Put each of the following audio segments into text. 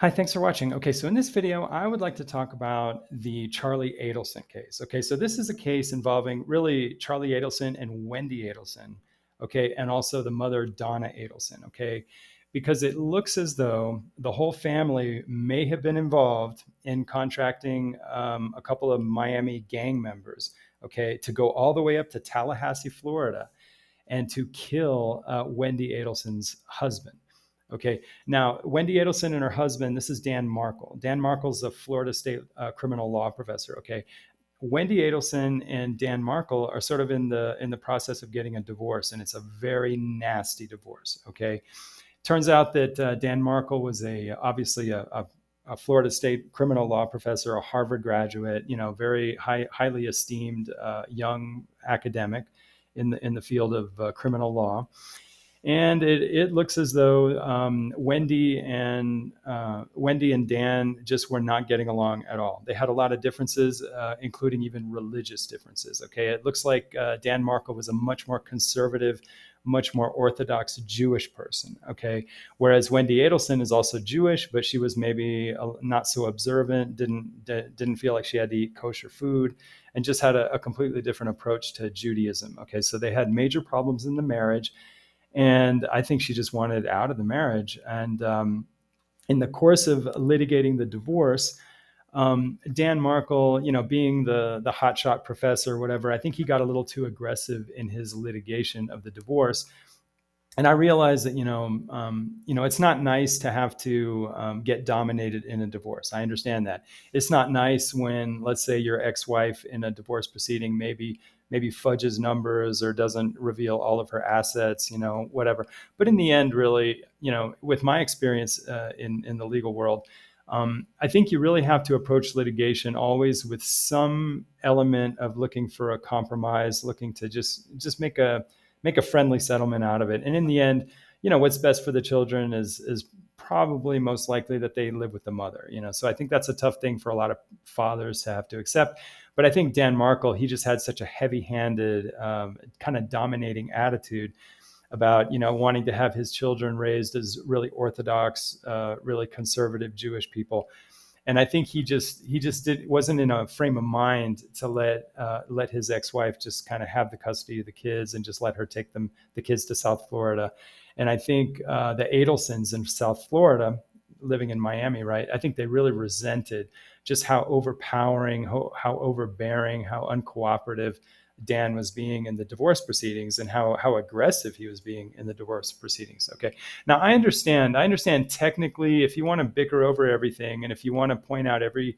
Hi, thanks for watching. Okay, so in this video, I would like to talk about the Charlie Adelson case. Okay, so this is a case involving really Charlie Adelson and Wendy Adelson, okay, and also the mother, Donna Adelson, okay, because it looks as though the whole family may have been involved in contracting a couple of Miami gang members, okay, to go all the way up to Tallahassee, Florida, and to kill Wendy Adelson's husband. Okay, now Wendy Adelson and her husband, this is Dan Markel. Dan Markel's a Florida State criminal law professor. Okay, Wendy Adelson and Dan Markel are sort of in the process of getting a divorce, and it's a very nasty divorce. Okay, turns out that Dan Markel was obviously a Florida State criminal law professor, a Harvard graduate, very highly esteemed young academic in the field of criminal law. And it looks as though Wendy and Dan just were not getting along at all. They had a lot of differences, including even religious differences. Okay, it looks like Dan Markel was a much more conservative, much more Orthodox Jewish person. Okay, whereas Wendy Adelson is also Jewish, but she was maybe not so observant, didn't feel like she had to eat kosher food, and just had a completely different approach to Judaism. Okay, so they had major problems in the marriage. And I think she just wanted out of the marriage. And in the course of litigating the divorce, Dan Markel, being the hotshot professor, or whatever, I think he got a little too aggressive in his litigation of the divorce. And I realized that it's not nice to have to get dominated in a divorce. I understand that. It's not nice when, let's say, your ex-wife in a divorce proceeding maybe fudges numbers or doesn't reveal all of her assets, whatever. But in the end, really, with my experience in the legal world, I think you really have to approach litigation always with some element of looking for a compromise, looking to just make a friendly settlement out of it. And in the end, what's best for the children is probably most likely that they live with the mother. So I think that's a tough thing for a lot of fathers to have to accept. But I think Dan Markel, he just had such a heavy-handed, kind of dominating attitude about wanting to have his children raised as really Orthodox, really conservative Jewish people. And I think he wasn't in a frame of mind to let his ex-wife just kind of have the custody of the kids and just let her take the kids to South Florida. And I think the Adelsons in South Florida, living in Miami, right? I think they really resented just how overpowering, how overbearing, how uncooperative Dan was being in the divorce proceedings, and how aggressive he was being in the divorce proceedings. Okay. Now I understand technically, if you want to bicker over everything and if you want to point out every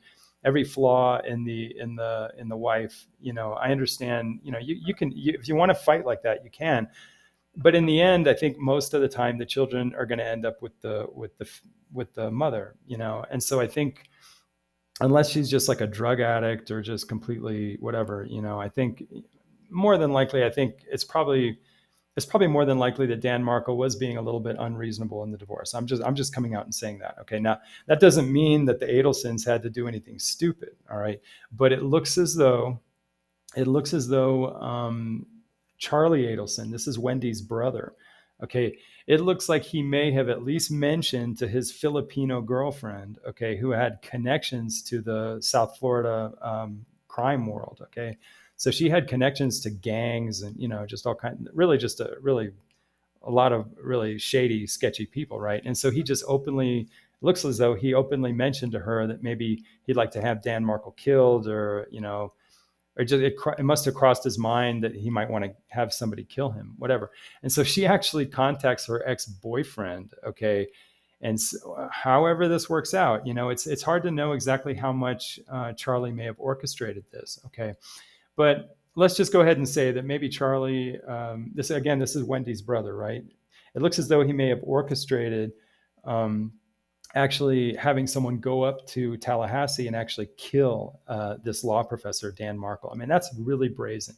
flaw in the wife, I understand, you can, if you want to fight like that, you can. But in the end, I think most of the time the children are going to end up with the mother, And so I think unless she's just like a drug addict or just completely whatever, I think more than likely, I think it's probably more than likely that Dan Markel was being a little bit unreasonable in the divorce. I'm just coming out and saying that. Okay, now that doesn't mean that the Adelsons had to do anything stupid. All right, but it looks as though Charlie Adelson, this is Wendy's brother. Okay, it looks like he may have at least mentioned to his Filipino girlfriend, okay, who had connections to the South Florida crime world. Okay, so she had connections to gangs and just all kinds, really just a lot of really shady, sketchy people, right? And so he just looks as though he openly mentioned to her that maybe he'd like to have Dan Markel killed, or or just it must have crossed his mind that he might want to have somebody kill him, whatever. And so she actually contacts her ex-boyfriend, okay. And so, however this works out, it's hard to know exactly how much Charlie may have orchestrated this, okay. But let's just go ahead and say that maybe Charlie, this is Wendy's brother, right? It looks as though he may have orchestrated actually having someone go up to Tallahassee and actually kill this law professor, Dan Markel. I mean, that's really brazen.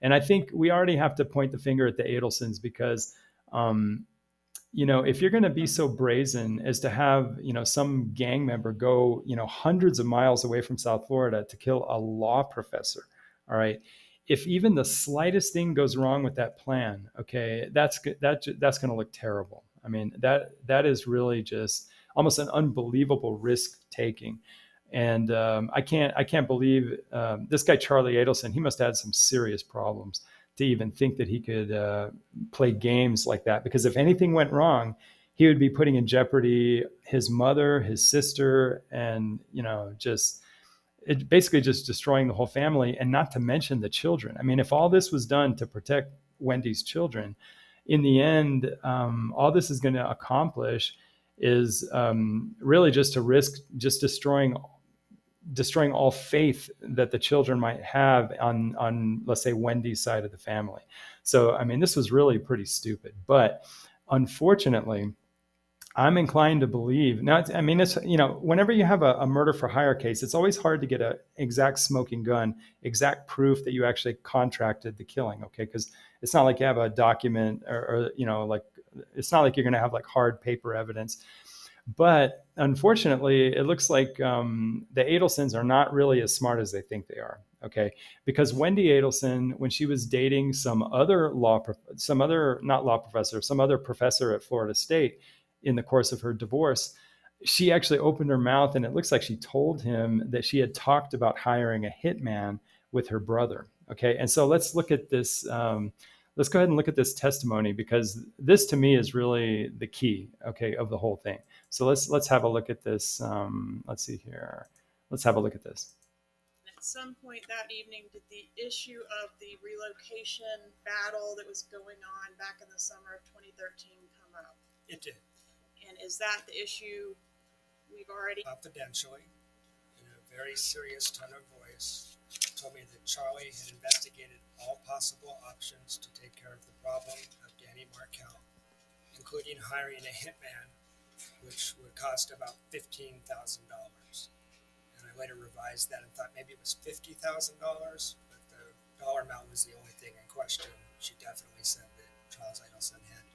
And I think we already have to point the finger at the Adelsons because, if you're going to be so brazen as to have, some gang member go, hundreds of miles away from South Florida to kill a law professor, all right, if even the slightest thing goes wrong with that plan, okay, that's going to look terrible. I mean, that is really just almost an unbelievable risk taking. And I can't believe this guy Charlie Adelson. He must have had some serious problems to even think that he could play games like that. Because if anything went wrong, he would be putting in jeopardy his mother, his sister, and just it basically just destroying the whole family, and not to mention the children. I mean, if all this was done to protect Wendy's children, in the end, all this is going to accomplish is really just to risk just destroying all faith that the children might have on let's say Wendy's side of the family. So I mean, this was really pretty stupid, but unfortunately I'm inclined to believe now. I mean, it's whenever you have a murder for hire case, it's always hard to get an exact smoking gun, exact proof that you actually contracted the killing. Okay, because it's not like you have a document or like it's not like you're going to have like hard paper evidence. But unfortunately, it looks like the Adelsons are not really as smart as they think they are. Okay, because Wendy Adelson, when she was dating some other professor at Florida State, in the course of her divorce, she actually opened her mouth, and it looks like she told him that she had talked about hiring a hitman with her brother. Okay, and so let's look at this. Let's go ahead and look at this testimony, because this to me is really the key, okay, of the whole thing. So let's have a look at this. Let's see here. Let's have a look at this. At some point that evening, did the issue of the relocation battle that was going on back in the summer of 2013 come up? It did. And is that the issue we've already... Confidentially, in a very serious tone of voice, told me that Charlie had investigated all possible options to take care of the problem of Danny Markel, including hiring a hitman, which would cost about $15,000. And I later revised that and thought maybe it was $50,000, but the dollar amount was the only thing in question. She definitely said that Charles Adelson had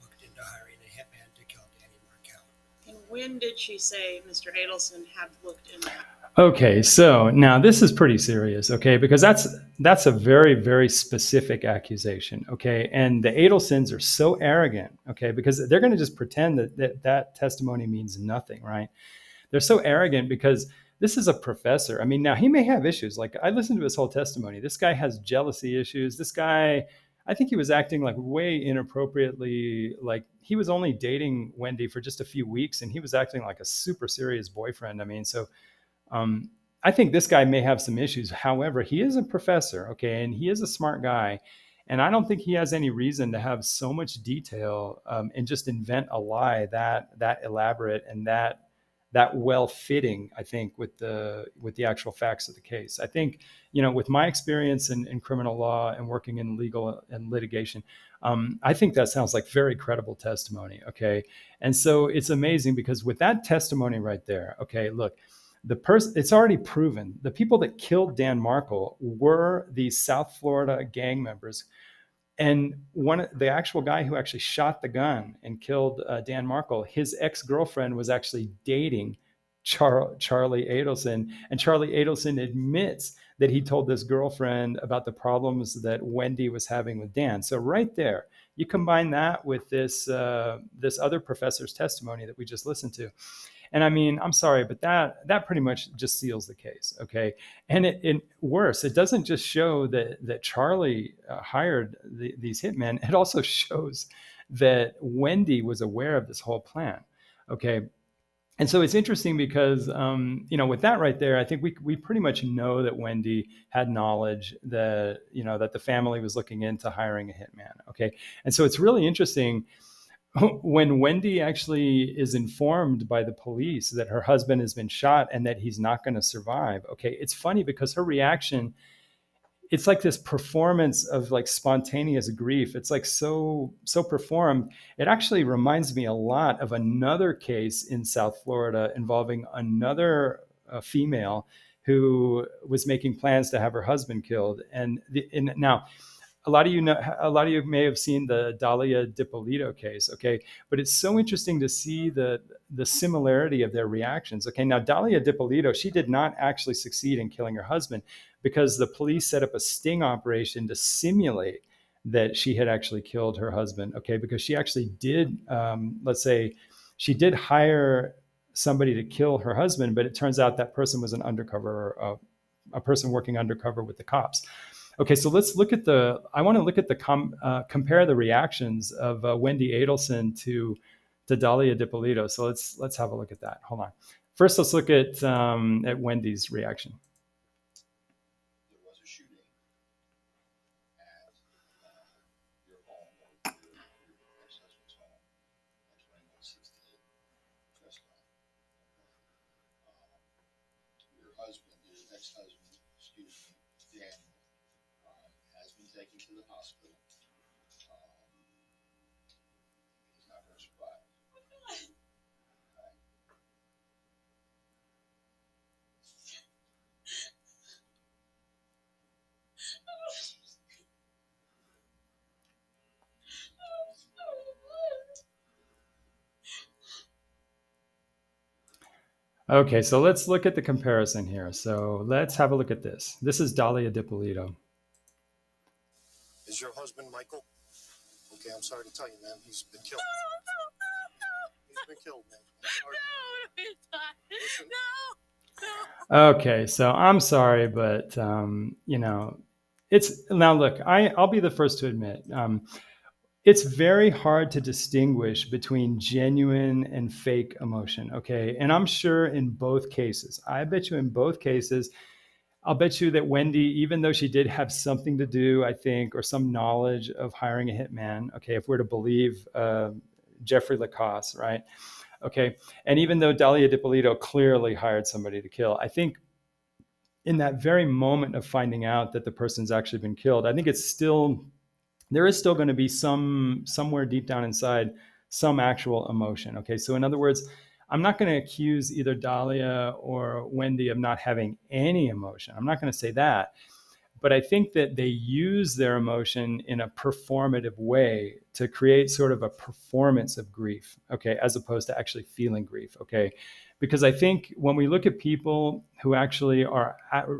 looked into hiring a hitman to kill Danny Markel. And when did she say Mr. Adelson had looked into that? Okay, so now this is pretty serious, okay, because that's a very, very specific accusation, okay, and the Adelsons are so arrogant, okay, because they're going to just pretend that testimony means nothing, right? They're so arrogant because this is a professor. I mean, now he may have issues. Like, I listened to his whole testimony. This guy has jealousy issues. This guy, I think he was acting like way inappropriately. Like, he was only dating Wendy for just a few weeks, and he was acting like a super serious boyfriend. I mean, so I think this guy may have some issues. However, he is a professor, okay, and he is a smart guy. And I don't think he has any reason to have so much detail and just invent a lie that elaborate and that well fitting, I think, with the actual facts of the case. I think, with my experience in criminal law and working in legal and litigation, I think that sounds like very credible testimony. Okay. And so it's amazing because with that testimony right there, okay, look, it's already proven the people that killed Dan Markel were these South Florida gang members. And the actual guy who actually shot the gun and killed Dan Markel, his ex-girlfriend was actually dating Charlie Adelson. And Charlie Adelson admits that he told this girlfriend about the problems that Wendy was having with Dan. So right there, you combine that with this other professor's testimony that we just listened to. And I mean, I'm sorry, but that pretty much just seals the case, okay? And it worse, it doesn't just show that Charlie hired these hitmen. It also shows that Wendy was aware of this whole plan, okay? And so it's interesting because, with that right there, I think we pretty much know that Wendy had knowledge that, that the family was looking into hiring a hitman, okay? And so it's really interesting when Wendy actually is informed by the police that her husband has been shot and that he's not going to survive. Okay, it's funny because her reaction, it's like this performance of like spontaneous grief. It's like so performed. It actually reminds me a lot of another case in South Florida involving another female who was making plans to have her husband killed. And now, a lot of you may have seen the Dalia Dippolito case, okay? But it's so interesting to see the similarity of their reactions. Okay, now Dalia Dippolito, she did not actually succeed in killing her husband because the police set up a sting operation to simulate that she had actually killed her husband, okay? Because she actually did, let's say, she did hire somebody to kill her husband, but it turns out that person was an undercover, a person working undercover with the cops. Okay, so let's look at I want to look at compare the reactions of Wendi Adelson to Dalia Dippolito. So let's have a look at that. Hold on. First, let's look at Wendi's reaction. There was a shooting at your home, or your ex-husband's home, at 2168 Chestnut. Your husband, your ex-husband, excuse me, Daniel, has been taken to the hospital. He's not going to survive. Okay, so let's look at the comparison here. So let's have a look at this. This is Dalia Dippolito. Is your husband Michael? Okay, I'm sorry to tell you, man. He's been killed. He's been killed, man. Okay, so I'm sorry, but it's now. Look, I'll be the first to admit. It's very hard to distinguish between genuine and fake emotion, okay? And I'm sure in both cases, I bet you in both cases, I'll bet you that Wendi, even though she did have something to do, I think, or some knowledge of hiring a hitman, okay, if we're to believe Jeffrey Lacoste, right? Okay, and even though Dalia Dippolito clearly hired somebody to kill, I think in that very moment of finding out that the person's actually been killed, I think there is still going to be somewhere deep down inside some actual emotion. Okay, so in other words, I'm not going to accuse either Dalia or Wendi of not having any emotion. I'm not going to say that. But I think that they use their emotion in a performative way to create sort of a performance of grief, okay, as opposed to actually feeling grief, okay? Because I think when we look at people who actually are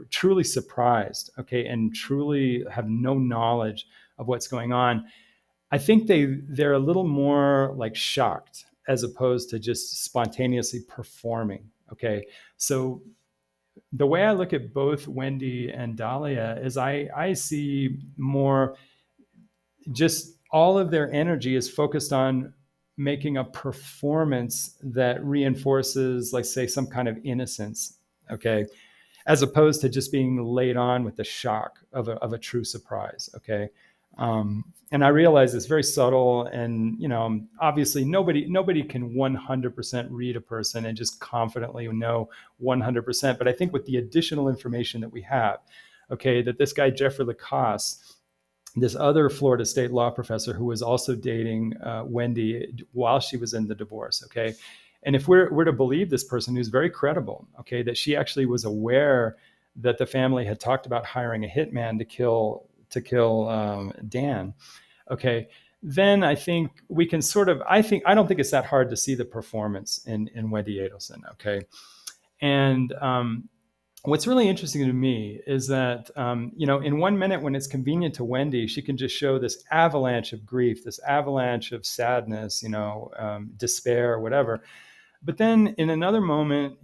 truly surprised, okay, and truly have no knowledge of what's going on, I think they're a little more like shocked as opposed to just spontaneously performing, okay? So the way I look at both Wendi and Dalia is I see more just all of their energy is focused on making a performance that reinforces, like, say, some kind of innocence, okay, as opposed to just being laid on with the shock of a true surprise, okay. And I realize it's very subtle, and obviously nobody can 100% read a person and just confidently know 100%. But I think with the additional information that we have, okay, that this guy Jeffrey Lacoste, this other Florida State law professor who was also dating Wendi while she was in the divorce, okay, and if we're to believe this person who's very credible, okay, that she actually was aware that the family had talked about hiring a hitman to kill Dan, okay, then I think we can sort of, I don't think it's that hard to see the performance in Wendi Adelson, okay? And what's really interesting to me is that, in 1 minute when it's convenient to Wendi, she can just show this avalanche of grief, this avalanche of sadness, despair, whatever. But then in another moment,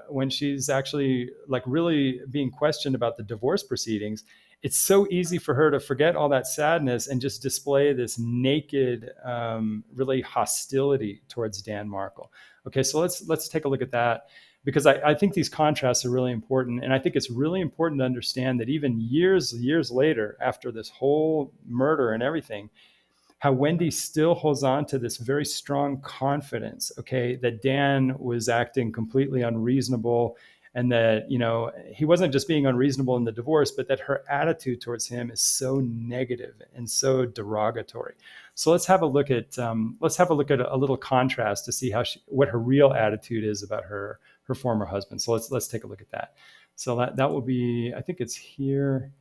when she's actually like really being questioned about the divorce proceedings, it's so easy for her to forget all that sadness and just display this naked, really hostility towards Dan Markel. Okay, so let's take a look at that, because I think these contrasts are really important. And I think it's really important to understand that even years later, after this whole murder and everything, how Wendi still holds on to this very strong confidence, okay, that Dan was acting completely unreasonable, and that, he wasn't just being unreasonable in the divorce, but that her attitude towards him is so negative and so derogatory. So let's have a look at a little contrast to see what her real attitude is about her former husband. So let's take a look at that. So that will be, I think it's here.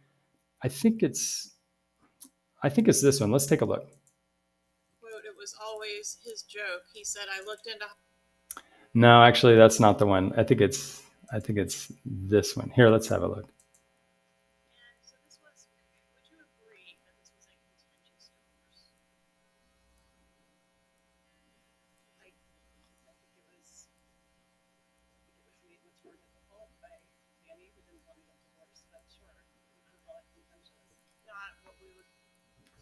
I think it's this one. Let's take a look. It was always his joke. He said, I looked into. No, actually, that's not the one. I think it's this one. Here, let's have a look. And so this was, would you agree that this was a contentious divorce? I think it was not what we would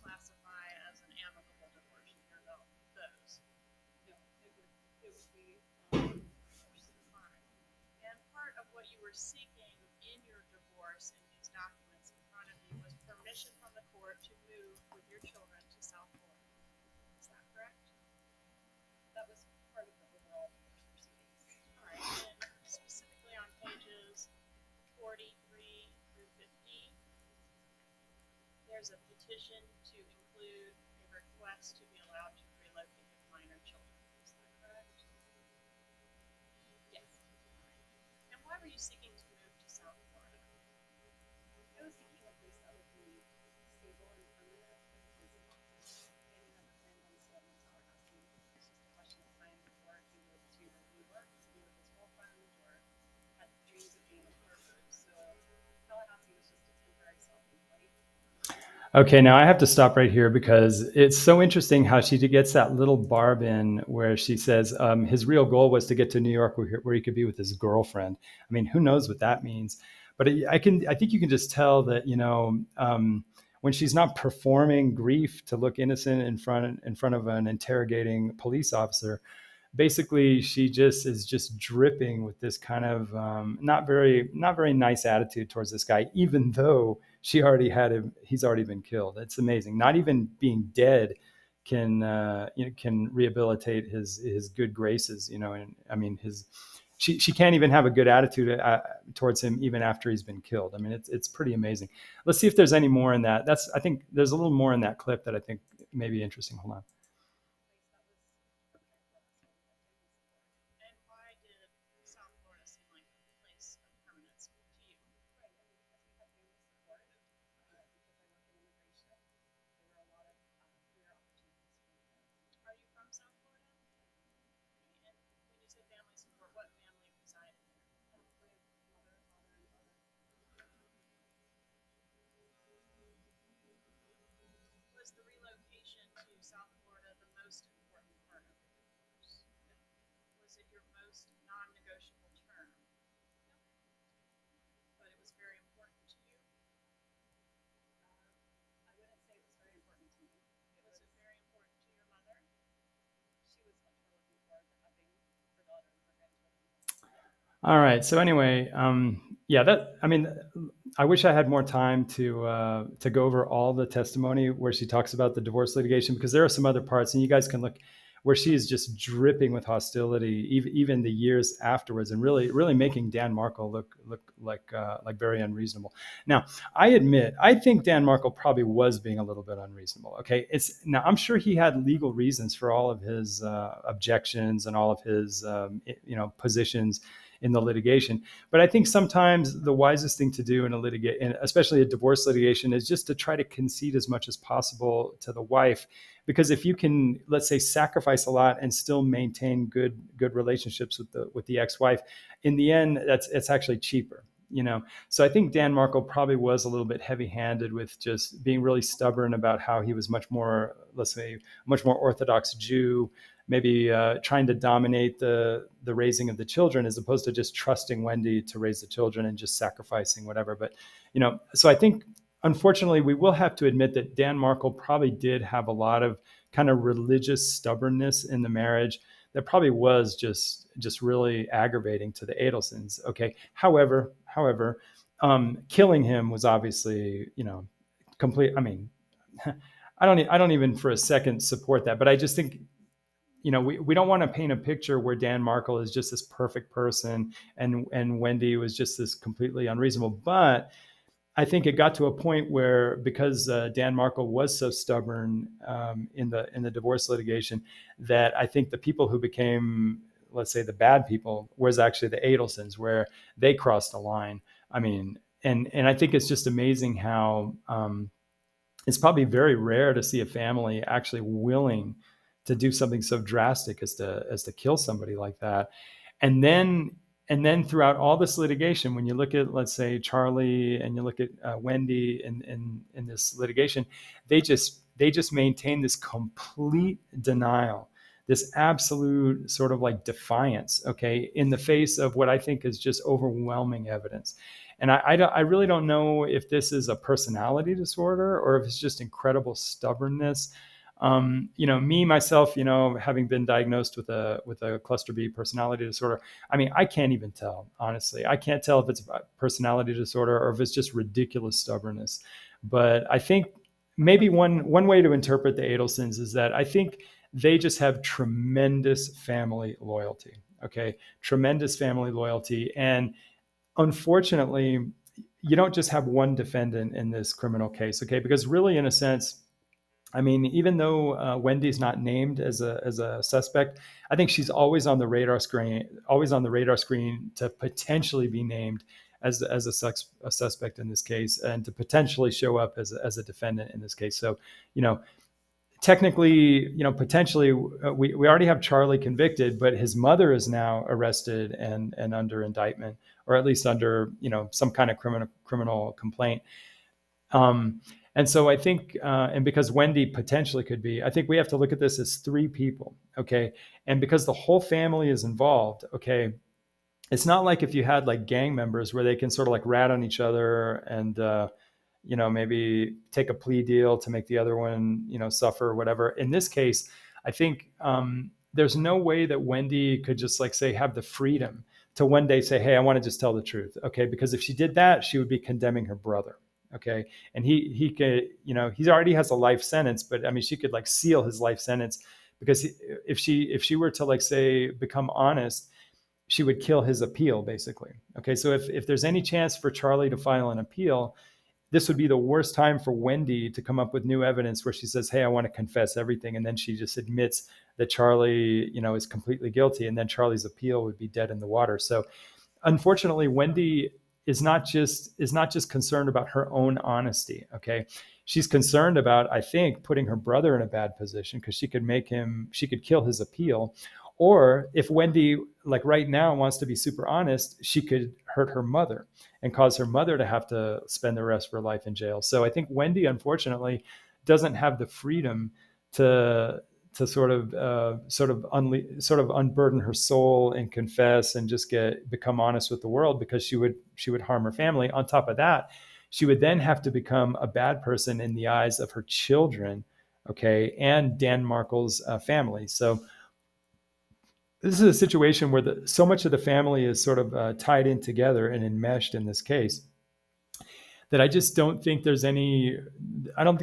classify as an amicable divorce. You hear about those. No, it would be, Fine. And part of what you were seeking in your divorce in these documents in front of you was permission from the court to move with your children to South Florida. Is that correct? that was part of the overall divorce proceedings. All right. And specifically on pages 43 through 50, there's a petition to include a request to be allowed to relocate with minor children. Is that correct? Yes. And why were you seeking to move to South Florida? I was seeking a place that would be stable and permanent because Danny never planned on settling to Tallahassee. It's just a question of time before he moved to New York to be with his girlfriend or had dreams of being a lawyer. So Tallahassee was just a temporary stopping point. Okay, now I have to stop right here because it's so interesting how she gets that little barb in where she says his real goal was to get to New York where he could be with his girlfriend. I mean, who knows what that means? But I think you can just tell that, when she's not performing grief to look innocent in front of an interrogating police officer, basically she just is just dripping with this kind of not very nice attitude towards this guy, even though she already had him. He's already been killed. It's amazing. Not even being dead can rehabilitate his good graces. And I mean she can't even have a good attitude towards him even after he's been killed. I mean it's pretty amazing. Let's see if there's any more in that. I think there's a little more in that clip that I think may be interesting. Hold on. And why did South Florida seem like a place of permanence to you? Right, and because we had family support, because I work in immigration, there were a lot of career opportunities for me there. Are you from South Florida? And when you say family support, what family resided there? My mother, father, and brother. Was the relocation to South Florida the most important part of the divorce? No. Was it your most non-negotiable term? No. But it was very important to you? I wouldn't say it was very important to me. Was it very important to your mother? She was much more looking forward to having her daughter and her grandchildren. All right. So anyway, I wish I had more time to go over all the testimony where she talks about the divorce litigation, because there are some other parts, and you guys can look where she is just dripping with hostility, even the years afterwards, and really making Dan Markel look like very unreasonable. Now, I admit, I think Dan Markel probably was being a little bit unreasonable. Okay, I'm sure he had legal reasons for all of his objections and all of his positions in the litigation. But I think sometimes the wisest thing to do in a litigation, especially a divorce litigation, is just to try to concede as much as possible to the wife. Because if you can, let's say, sacrifice a lot and still maintain good relationships with the ex-wife, in the end, it's actually cheaper. So I think Dan Markel probably was a little bit heavy-handed with just being really stubborn about how he was much more, let's say, much more Orthodox Jew, maybe trying to dominate the raising of the children as opposed to just trusting Wendy to raise the children and just sacrificing whatever. But, so I think, unfortunately, we will have to admit that Dan Markel probably did have a lot of kind of religious stubbornness in the marriage that probably was just really aggravating to the Adelsons. Okay. However, killing him was obviously, complete. I mean, I don't even for a second support that, but I just think, we don't want to paint a picture where Dan Markel is just this perfect person and Wendy was just this completely unreasonable. But I think it got to a point where, because Dan Markel was so stubborn in the divorce litigation, that I think the people who became, let's say, the bad people was actually the Adelsons, where they crossed a line. I mean, and I think it's just amazing how it's probably very rare to see a family actually willing to do something so drastic as to kill somebody like that. And then throughout all this litigation, when you look at, let's say, Charlie and you look at Wendy in this litigation, they just maintain this complete denial, this absolute sort of like defiance, okay, in the face of what I think is just overwhelming evidence. And I really don't know if this is a personality disorder or if it's just incredible stubbornness. Me myself, having been diagnosed with a cluster B personality disorder, I mean, I can't even tell, honestly. I can't tell if it's a personality disorder or if it's just ridiculous stubbornness. But I think maybe one way to interpret the Adelsons is that I think they just have tremendous family loyalty. Okay, tremendous family loyalty, and unfortunately, you don't just have one defendant in this criminal case. Okay, because really, in a sense, I mean, even though Wendy's not named as a suspect, I think she's always on the radar screen, to potentially be named as a suspect in this case, and to potentially show up as a defendant in this case. So, you know, technically, potentially, we already have Charlie convicted, but his mother is now arrested and under indictment, or at least under some kind of criminal complaint. And so I think, and because Wendy potentially could be, I think we have to look at this as three people, okay? And because the whole family is involved, okay, it's not like if you had like gang members where they can sort of like rat on each other and, maybe take a plea deal to make the other one, suffer or whatever. In this case, I think there's no way that Wendy could just like say, have the freedom to one day say, hey, I want to just tell the truth, okay? Because if she did that, she would be condemning her brother. Okay. And he could, he already has a life sentence, but I mean, she could like seal his life sentence because if she were to like say, become honest, she would kill his appeal basically. Okay. So if there's any chance for Charlie to file an appeal, this would be the worst time for Wendy to come up with new evidence where she says, hey, I want to confess everything. And then she just admits that Charlie, is completely guilty. And then Charlie's appeal would be dead in the water. So unfortunately, Wendy is not just concerned about her own honesty. Okay. She's concerned about, I think, putting her brother in a bad position because she could kill his appeal. Or if Wendy, like right now, wants to be super honest, she could hurt her mother and cause her mother to have to spend the rest of her life in jail. So I think Wendy, unfortunately, doesn't have the freedom to sort of unburden her soul and confess and just become honest with the world, because she would harm her family. On top of that, she would then have to become a bad person in the eyes of her children, okay, and Dan Markel's family. So this is a situation where so much of the family is sort of tied in together and enmeshed in this case, that I just don't think there's any. I don't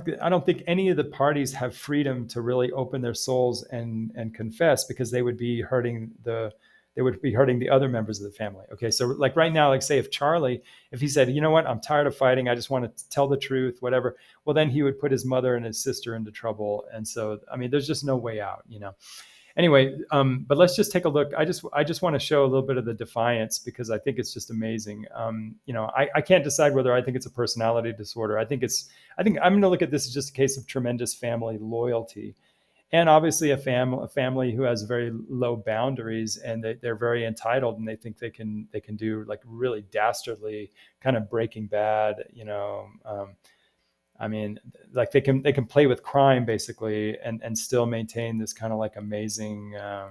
think any of the parties have freedom to really open their souls and confess, because they would be hurting the other members of the family. Okay, so like right now, like say if he said, you know what, I'm tired of fighting, I just want to tell the truth, whatever. Well, then he would put his mother and his sister into trouble, and so I mean, there's just no way out, Anyway, but let's just take a look. I just want to show a little bit of the defiance, because I think it's just amazing. I can't decide whether I think it's a personality disorder. I think I'm going to look at this as just a case of tremendous family loyalty, and obviously a family who has very low boundaries, and they're very entitled, and they think they can do like really dastardly kind of Breaking Bad, I mean, like they can play with crime basically and still maintain this kind of like amazing, I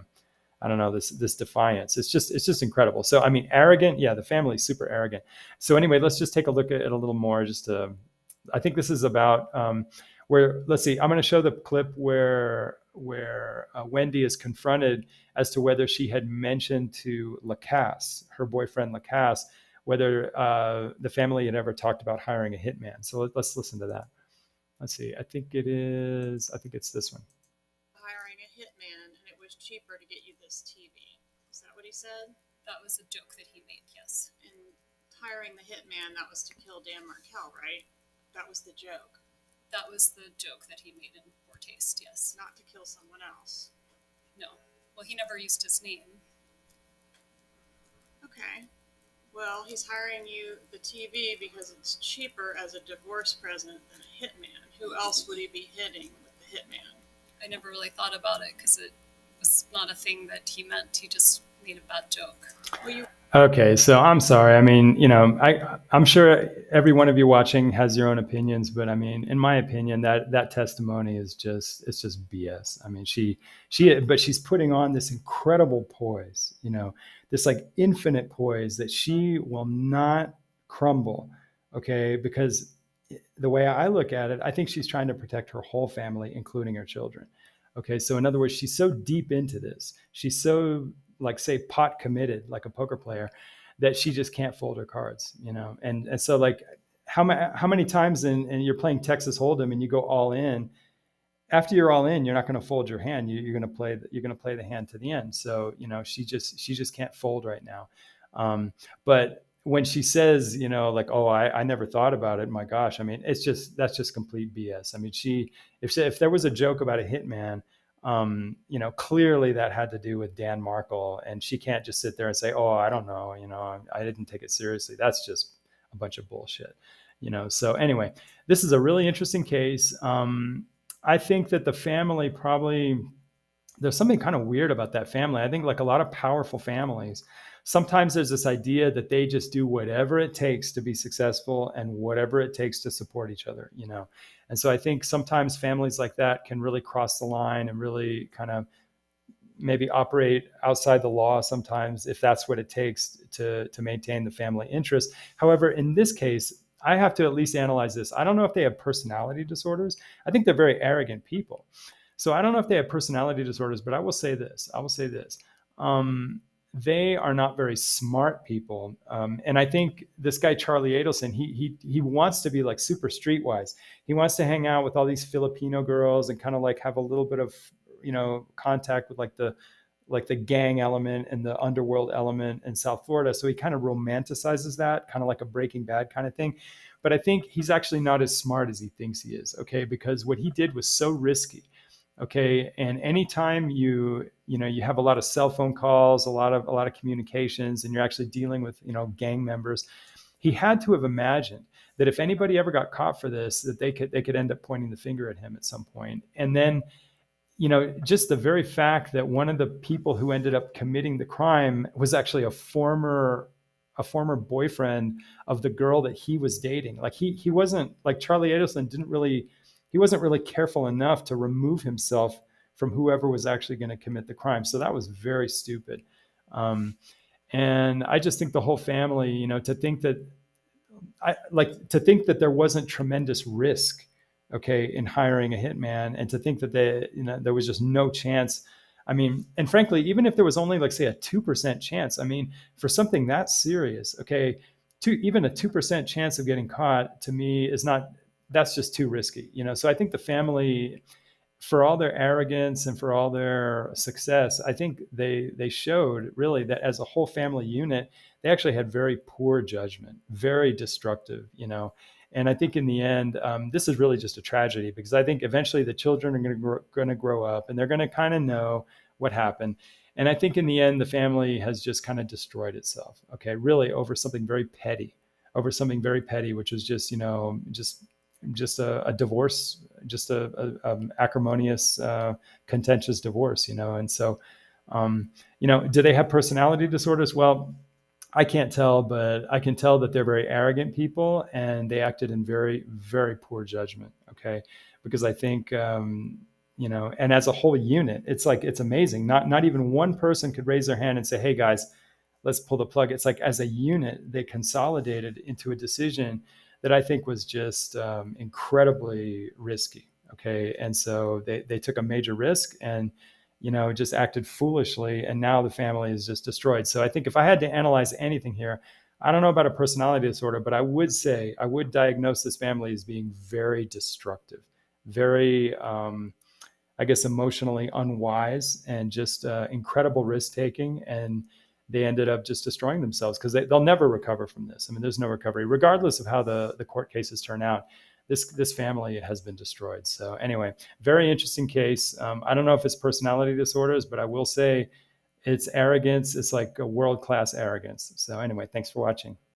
don't know, this defiance. It's just incredible. So, I mean, arrogant. Yeah. The family's super arrogant. So anyway, let's just take a look at it a little more. I think this is about where, let's see, I'm going to show the clip where Wendy is confronted as to whether she had mentioned to Lacasse, her boyfriend Lacasse, whether the family had ever talked about hiring a hitman. So let's listen to that. Let's see. I think it's this one. Hiring a hitman, and it was cheaper to get you this TV. Is that what he said? That was a joke that he made, yes. And hiring the hitman, that was to kill Dan Markel, right? That was the joke. That was the joke that he made in poor taste, yes. Not to kill someone else. No. Well, he never used his name. Okay. Well, he's hiring you the TV because it's cheaper as a divorce present than a hitman. Who else would he be hitting with the hitman? I never really thought about it because it was not a thing that he meant. He just made a bad joke. Well, Okay, so I'm sorry. I mean, I'm sure every one of you watching has your own opinions, but I mean, in my opinion, that testimony is it's just BS. I mean, but she's putting on this incredible poise, this like infinite poise that she will not crumble. Okay, because the way I look at it, I think she's trying to protect her whole family, including her children. Okay, so in other words, she's so deep into this, she's so, like, say, pot committed, like a poker player, that she just can't fold her cards, and so, like, how many times and you're playing Texas Hold'em and you go all in. After you're all in, you're not going to fold your hand. You're going to play the hand to the end. So she just can't fold right now. But when she says, like, oh, I never thought about it. My gosh, I mean, that's just complete BS. I mean, if there was a joke about a hitman, clearly that had to do with Dan Markel, and she can't just sit there and say, oh, I don't know, I didn't take it seriously. That's just a bunch of bullshit. So anyway, this is a really interesting case. I think that the family probably, there's something kind of weird about that family. I think, like a lot of powerful families, sometimes there's this idea that they just do whatever it takes to be successful and whatever it takes to support each other, And so I think sometimes families like that can really cross the line and really kind of maybe operate outside the law sometimes, if that's what it takes to maintain the family interest. However, in this case, I have to at least analyze this. I don't know if they have personality disorders. I think they're very arrogant people. So I don't know if they have personality disorders, but I will say this. They are not very smart people. And I think this guy, Charlie Adelson, he wants to be like super streetwise. He wants to hang out with all these Filipino girls and kind of like have a little bit of, contact with like the gang element and the underworld element in South Florida. So he kind of romanticizes that, kind of like a Breaking Bad kind of thing. But I think he's actually not as smart as he thinks he is, okay? Because what he did was so risky, okay? And anytime you have a lot of cell phone calls, a lot of communications, and you're actually dealing with, gang members, he had to have imagined that if anybody ever got caught for this, that they could end up pointing the finger at him at some point. And then, just the very fact that one of the people who ended up committing the crime was actually a former boyfriend of the girl that he was dating. Like he wasn't, like, Charlie Adelson he wasn't really careful enough to remove himself from whoever was actually going to commit the crime. So that was very stupid. And I just think the whole family, to think that there wasn't tremendous risk, okay, in hiring a hitman, and to think that there was just no chance. I mean, and frankly, even if there was only, like, say, a 2% chance, I mean, for something that serious, okay, even a 2% chance of getting caught, to me, that's just too risky, So I think the family, for all their arrogance and for all their success, I think they showed really that as a whole family unit, they actually had very poor judgment, very destructive, And I think in the end, this is really just a tragedy, because I think eventually the children are going to grow up and they're going to kind of know what happened. And I think in the end, the family has just kind of destroyed itself, okay, really over something very petty, which was just, just a divorce, just a acrimonious, contentious divorce, And so, do they have personality disorders? Well, I can't tell, but I can tell that they're very arrogant people, and they acted in very, very poor judgment. Okay. Because I think, and as a whole unit, it's amazing. Not even one person could raise their hand and say, hey guys, let's pull the plug. It's like, as a unit, they consolidated into a decision that I think was just incredibly risky. Okay. And so they took a major risk and, just acted foolishly. And now the family is just destroyed. So I think if I had to analyze anything here, I don't know about a personality disorder, but I would diagnose this family as being very destructive, very, I guess, emotionally unwise, and just incredible risk taking. And they ended up just destroying themselves, because they'll never recover from this. I mean, there's no recovery, regardless of how the court cases turn out. This family has been destroyed. So anyway, very interesting case. I don't know if it's personality disorders, but I will say it's arrogance. It's like a world-class arrogance. So anyway, thanks for watching.